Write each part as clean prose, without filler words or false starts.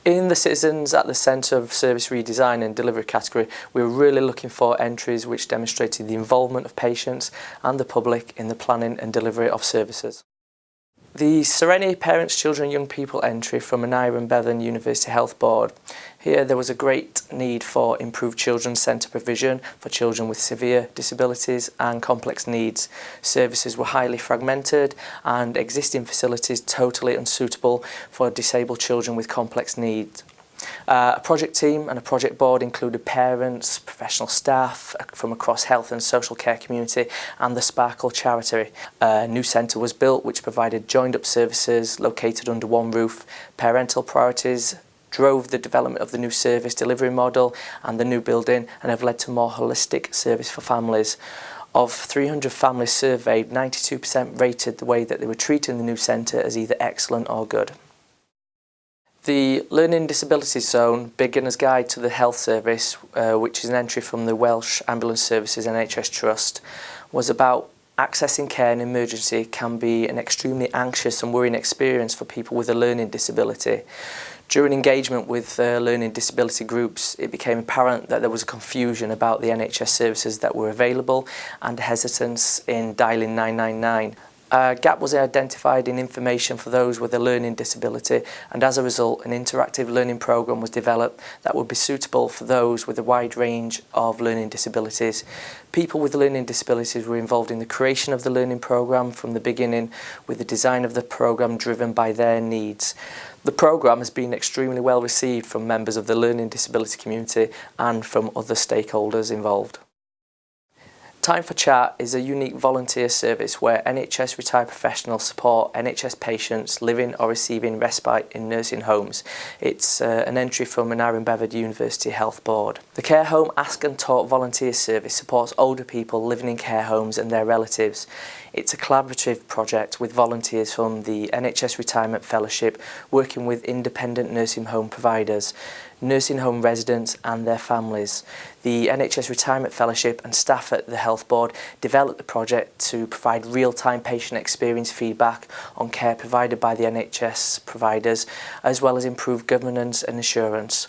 In the Citizens at the Centre of Service Redesign and Delivery category, we were really looking for entries which demonstrated the involvement of patients and the public in the planning and delivery of services. The Serenity Parents, Children and Young People entry from Aneurin and Bevan University Health Board. Here there was a great need for improved children's centre provision for children with severe disabilities and complex needs. Services were highly fragmented and existing facilities totally unsuitable for disabled children with complex needs. A project team and a project board included parents, professional staff from across health and social care community and the Sparkle charity. A new centre was built which provided joined up services located under one roof. Parental priorities drove the development of the new service delivery model and the new building and have led to more holistic service for families. Of 300 families surveyed, 92% rated the way that they were treated in the new centre as either excellent or good. The Learning Disabilities Zone, Beginner's Guide to the Health Service, which is an entry from the Welsh Ambulance Services NHS Trust, was about accessing care in emergency can be an extremely anxious and worrying experience for people with a learning disability. During engagement with learning disability groups, it became apparent that there was a confusion about the NHS services that were available and hesitance in dialing 999. A gap was identified in information for those with a learning disability, and as a result an interactive learning programme was developed that would be suitable for those with a wide range of learning disabilities. People with learning disabilities were involved in the creation of the learning programme from the beginning, with the design of the programme driven by their needs. The programme has been extremely well received from members of the learning disability community and from other stakeholders involved. Time for Chat is a unique volunteer service where NHS retired professionals support NHS patients living or receiving respite in nursing homes. It's an entry from Aneurin and Bevan University Health Board. The Care Home Ask and Talk volunteer service supports older people living in care homes and their relatives. It's a collaborative project with volunteers from the NHS Retirement Fellowship working with independent nursing home providers, nursing home residents and their families. The NHS Retirement Fellowship and staff at the Health Board developed the project to provide real-time patient experience feedback on care provided by the NHS providers, as well as improve governance and assurance.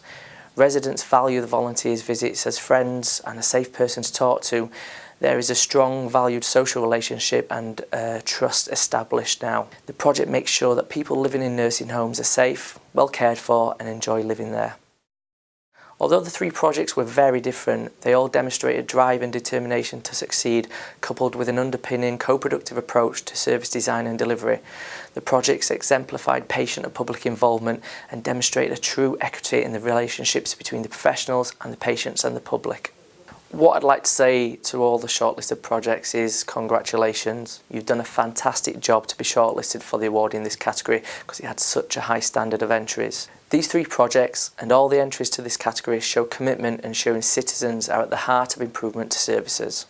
Residents value the volunteers' visits as friends and a safe person to talk to. There is a strong, valued social relationship and trust established now. The project makes sure that people living in nursing homes are safe, well cared for and enjoy living there. Although the three projects were very different, they all demonstrated drive and determination to succeed, coupled with an underpinning co-productive approach to service design and delivery. The projects exemplified patient and public involvement and demonstrated a true equity in the relationships between the professionals and the patients and the public. What I'd like to say to all the shortlisted projects is congratulations. You've done a fantastic job to be shortlisted for the award in this category because it had such a high standard of entries. These three projects and all the entries to this category show commitment and showing citizens are at the heart of improvement to services.